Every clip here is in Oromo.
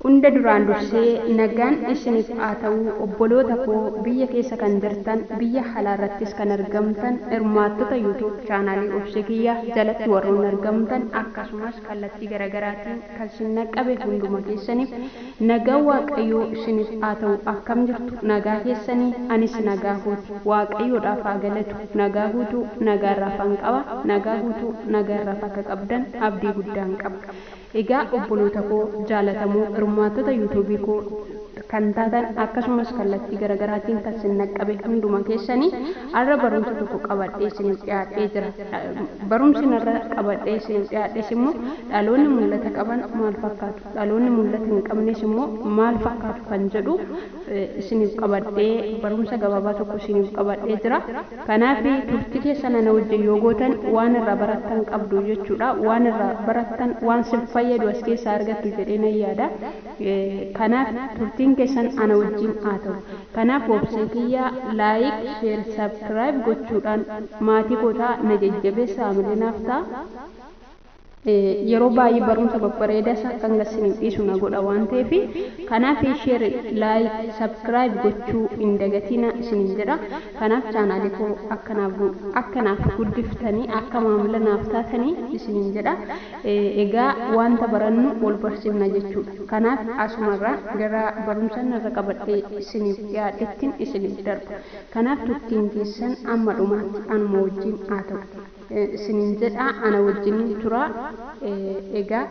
Hunda duraan dursee nagaan isiniif haa ta'u obboloota koo biyya keessa kan jirtan biyya halaarrattis kan argamtan hirmaattota yuutuub chaanaalii obse kiyyaa jalatti warroon argamtan akkasumas kallattii garaagaraatiin kan sin naqqabe hunduma keessaniif nagaan waaqayyoo isiniif haa ta'u akkam jirtu nagaa keessanii anis nagaa guutu waaqayyoodhaaf haa galatu nagaa guutuu nagaarraaf han qaba nagaa guutuu nagaarraaf akka qabdan abdii guddaan qaba. Egaa obboloota koo jaalatamoo hirmaattota yuutuubii koo kan taatan akkasumas kallattii garaagaraatiin kan sin naqqabe hunduma keessanii har'a barumsa tokko qabadhee isiniif dhiyaadhee jira. Barumsi narra qabadhee isiniif dhiyaadhes immoo dhaloonni mul'ata qaban maal fakkaatu dhaloonni mul'ata hin qabnes immoo maal fakkaatu kan jedhu isiniif qabadhee barumsa gabaabaa tokko isiniif qabadhee jira. Kanaaf turtii keessan ana wajjin yoo gootan waan irraa barattan qabdu jechuudha. Waan irraa barattan waan sin fayyadu as keessaa argattu jedhee nan yaada. Kanaaf turtiin keessan ana wajjin haa ta'u. Kanaaf obsee kiyyaa laayik, sheer, sabskiraayib gochuudhaan maatii kootaa na jajjabeessaa naaf ta'a. Yeroo baay'ee barumsa babbareedaas akkan gasiniif dhiisu na godha waan ta'eef kanaaf sheer, laayik, sabskiraayib gochuu hin dagatina isiniin jedha. Kanaaf chaanaalii koo akkanaaf guddiftanii akka maamila naaf taatanii isiniin jedha. Egaa wanta barannu wal barsiifna jechuudha. Kanaaf asumarraa gara barumsa narra qabadhee isiniif dhiyaadhettiin isiniif darba. Kanaaf turtiin keessan amma dhumaatti anuma wajjin haa ta'u. Isiniin jedha ana wajjin tura. Egaa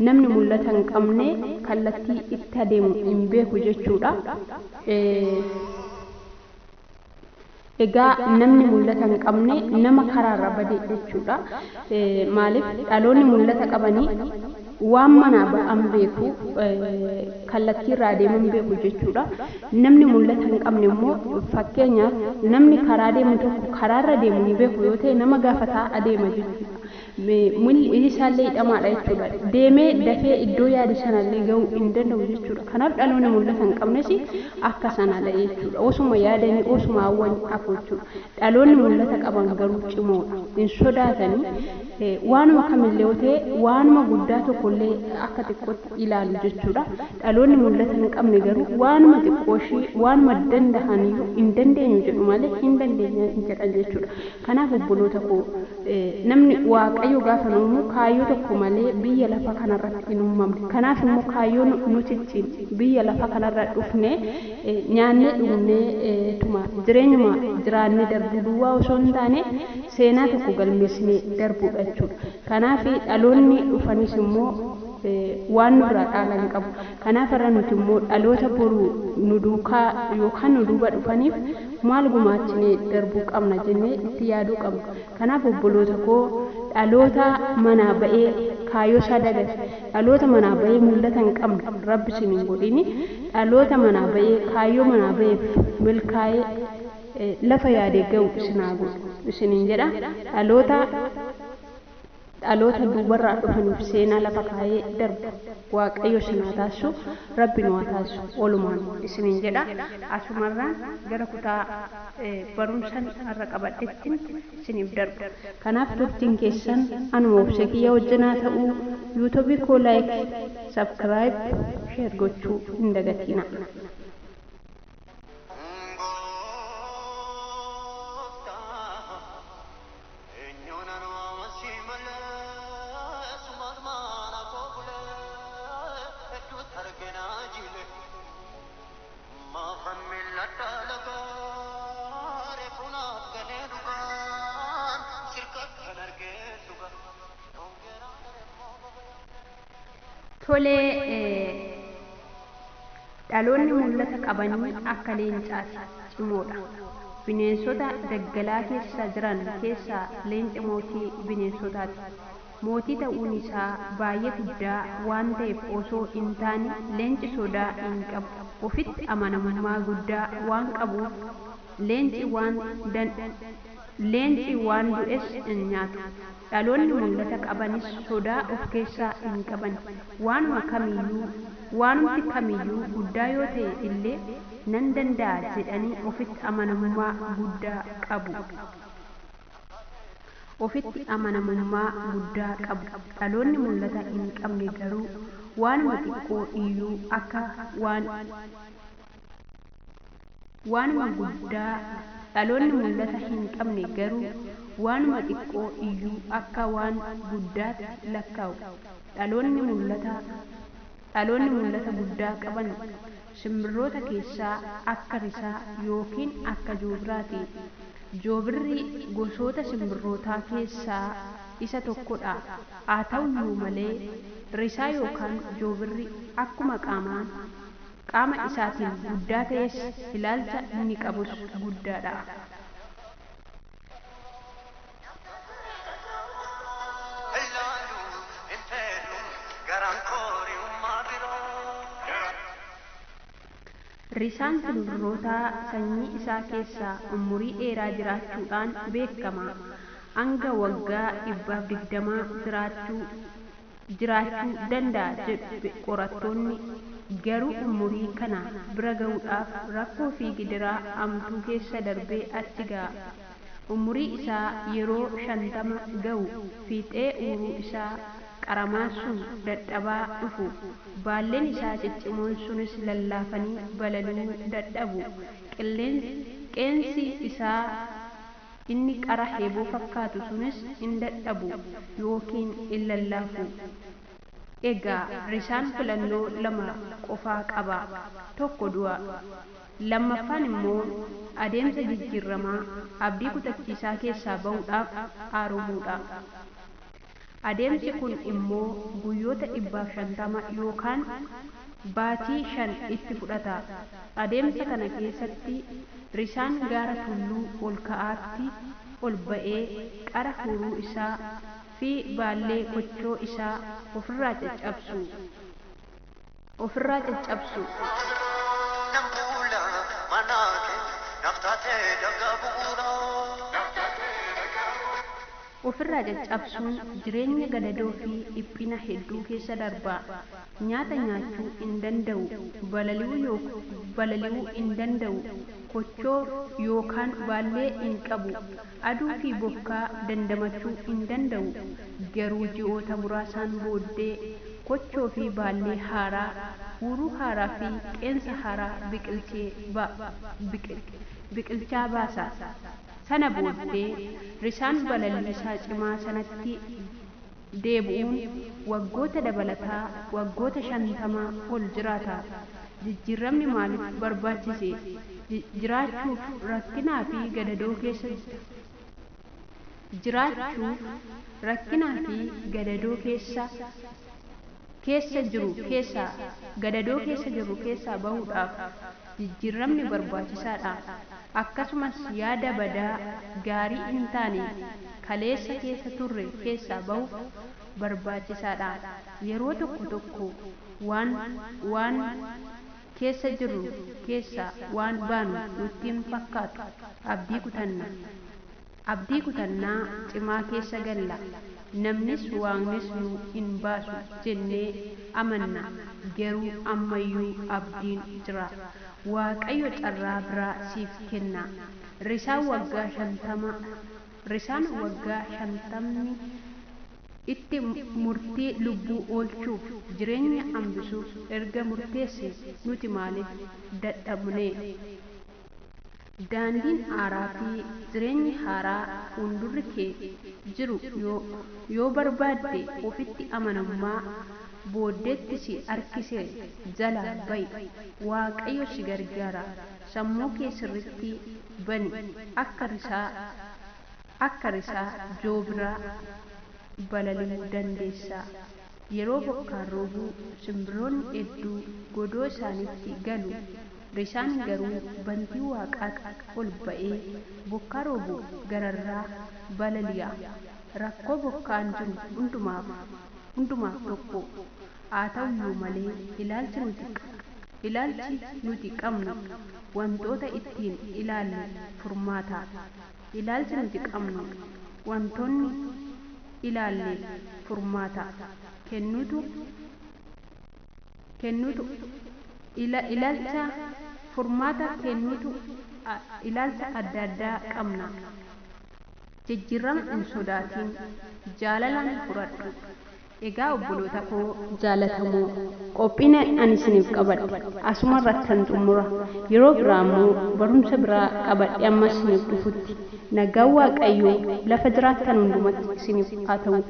namni mul'ata hin qabne kallattii itti adeemu hin beeku jechuudha. Egaa namni mul'ata hin qabne nama karaarra bade jechuudha. Maaliif dhaloonni mul'ata qabanii waan manaa ba'an beeku kallattii irraa adeeman beeku jechuudha. Namni mul'ata hin qabne immoo fakkeenyaaf namni karaa deemu tokko karaarra deemu hin beeku yoo ta'e nama gaafataa adeema jechuudha. Mul'i isaallee hidhamaadha jechuudha. Deemee dafee iddoo yaade sanallee gahuu hin danda'u jechuudha. Kanaaf dhaloonni mul'ata hin qabnes akka sanadha jechuudha. Osuma yaadanii osuma hawwanii hafu jechuudha. Dhaloonni mul'ata qaban garuu cimoodha. Hin sodaatanii waanuma kamillee yoo ta'e waanuma guddaa tokkollee akka xiqqootti ilaalu jechuudha. Dhaloonni mul'ata hin qabne garuu waanuma xiqqooshii waanuma danda'aniyyuu hin dandeenyu jedhu malee hin dandeenye jedhan jechuudha. Kanaaf obboloota koo namni waaqayyo gaafa nuumu kaayyoo tokko malee biyya lafa kanarratti hin uumamne. Kanaaf immoo kaayyoo nuti ittiin biyya lafa kanarra dhufne nyaannee dhugnee jireenyuma jiraannee darbuu duwwaa osoo hin taane seenaa tokko galmeessinee darbuudha jechuudha. Kanaaf dhaloonni dhufanis immoo waan nurraa dhaalan qabu. Kanaaf irra nuti immoo dhaloota boruu nu duukaa yookaan nu duuba dhufaniif maal gumaachinee darbuu qabna jennee itti yaaduu qabna. Kanaaf obboloota koo dhaloota manaa ba'ee kaayyoo isaa dagate dhaloota manaa ba'ee mul'ata hin qabne rabbi isin hin godhini dhaloota manaa ba'ee kaayyoo manaa ba'eef milkaa'ee lafa yaadee ga'u isin haa godhu isiniin jedha. Dhaloota duubarraa dhufaniif seenaa lafa kaayee darbu waaqayyo isin haa taasisu rabbi nu haa taasisu walumaan isiniin jedha. Asumarraan gara kutaa barumsan har'a qabadhettiin isiniif darba. Kanaaf turtiin keessan anuma obse kiyya wajjin haa ta'u. Yuutuubii koo laayik, sabskiraayib, sheer gochuu hin dagatina. Dhaloonni mul'ata qabanii akka leencaati cimoodha. Bineensota daggalaa keessa jiran keessaa leenci mootii bineensotaati. Mootii ta'uun isaa baay'ee guddaa waan ta'eef osoo hin taane leenci sodaa hin qabu. Ofitti amanamummaa guddaa waan qabuuf leenci waan du'es hin nyaatu. Dhaloonni mul'ata qabanis sodaa of keessaa hin qaban. Waanumti kamiyyuu guddaa yoo ta'e illee nan danda'a jedhanii ofitti amanamummaa guddaa qabu. Dhaloonni mul'ata hin qabne garuu waanuma xiqqoo iyyuu akka waanuma guddaa dhaloonni mul'ata hin qabne garuu waanuma xiqqoo iyyuu akka waan guddaatti lakkaa'u. Dhaloonni mul'ata guddaa qaban simbirroota keessaa akka risaa yookiin akka joobiraati. Joobirri gosoota simbirrootaa keessaa isa tokkodha. Haa ta'uyyuu malee risaa yookaan joobirri akkuma qaama isaatiin guddaa ta'es ilaalcha inni qabus guddaadha. Risaan simbirroota sanyii isaa keessaa umurii dheeraa jiraachuudhaan beekama. Hanga waggaa 120 jiraachuu danda'a jedhu qorattoonni. Garuu umurii kana bira ga'uudhaaf rakkoo fi gidiraa hamtuu keessa darbee achi ga'a. Umurii isaa yeroo 50 ga'u fiixee uuruu isaa qaramaan sun dadhabaa dhufu. Baalleen isaa ciccimoon sunis lallaafanii balaluu dadhabu. Qeensi isaa inni qara heeboo fakkaatu sunis hin dadhabu yookiin hin lallaafu. Egaa risaan filannoo lama qofaa qaba. Tokko du'a. Lammaffaan immoo adeemsa jijjiiramaa abdii kutachiisaa keessaa bahuudhaaf haaromsuudha. Adeemsi kun immoo guyyoota 150 yookaan baatii 5 itti fudhata. Adeemsa kana keessatti risaan gaara tulluu ol ka'aatti ol ba'ee qara huuruu isaa fi baallee kochoo isaa ofirraa caccabsu. Ofirraa caccabsuun jireenya gadadoo fi dhiphina hedduu keessa darba. Nyaata nyaachuu hin danda'u, balali'uu hin danda'u, kochoo yookaan baallee hin qabu, aduu fi bokkaa dandamachuu hin danda'u. Garuu ji'oota muraasaan booddee kochoo fi baallee haaraa, huuruu haaraa fi qeensa haaraa biqilchaa baasa. Sana booddee risaan balalii isaa cimaa sanatti deebi'uun waggoota dabalataa waggoota 50 ol jiraata. Jijjiiramni maaliif barbaachise? Jiraachuuf rakkinaa fi gadadoo keessa jiru keessaa bahuudhaaf jijjiiramni barbaachisaadha. Akkasumas yaada badaa gaarii hin taane kaleessa keessa turre keessaa bahuuf barbaachisaadha. Yeroo tokko waan keessa jirru keessaa waan baanu nutti hin fakkaatu. Abdii kutannaa cimaa keessa galla. Namnis waaqnis nu hin baasu jennee amanna. Garuu ammayyuu abdiin jira. Waaqayyo carraa biraa siif kenna. Risaan waggaa 50 itti murtii lubbuu oolchuuf jireenya hambisuuf erga murteesse nuti maaliif dadhabne? Daandiin haaraa fi jireenyi haaraa fuuldurri kee jiru yoo barbaadde ofitti amanamummaa booddeetti si harkisee jalaa ba'i. Waaqayyo si gargaara. Sammuu kee sirriitti bani. Akka risaa joobiraa balali'uu dandeessa. Yeroo bokkaan roobu simbirroonni hedduu godoo isaaniitti galu. Risaan garuu bantii waaqaatti ol ba'ee bokkaa roobu gararraa balali'a. Rakkoo bokkaan jiru hundumaaf tokko. Haa ta'uyyuu malee ilaalchi nuti qabnu wantoota ittiin ilaalle furmaata. Ilaalchi nuti qabnu wantoonni ilaalle furmaata kennutu ilaalcha adda addaa qabna. Jijjiirama hin sodaatin, jaalalaan fudhadhu. Egaa obboloota koo jaalatamoo qophiin ani isiniif qabadhe asuma irrattan xumura yeroo biraa immoo barumsa biraa qabadhe amma isiniif dhufutti nagaan waaqayyoo lafa jiraattan hundumatti isiniif haa ta'u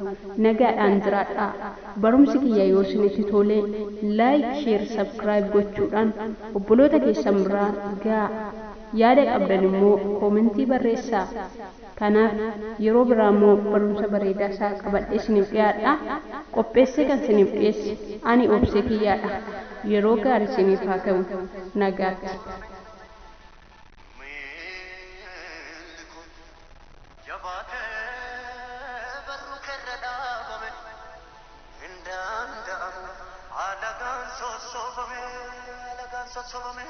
nagaadhaan jiraadhaa barumsi kiyya yoo isinitti tolee laayik sheer sabskiraayib gochuudhaan obboloota keessan biraa gaa yaada qabdan immoo koomentii barreessaa kanaaf yeroo biraa immoo barumsa bareedaa isaa qabadhe isiniif dhiyaadha qopheessee kan isiniif dhiyeesse ani obsee kiyyaadha yeroo gaarii isiniif haa ta'u nagaatti. Alagaan sosobame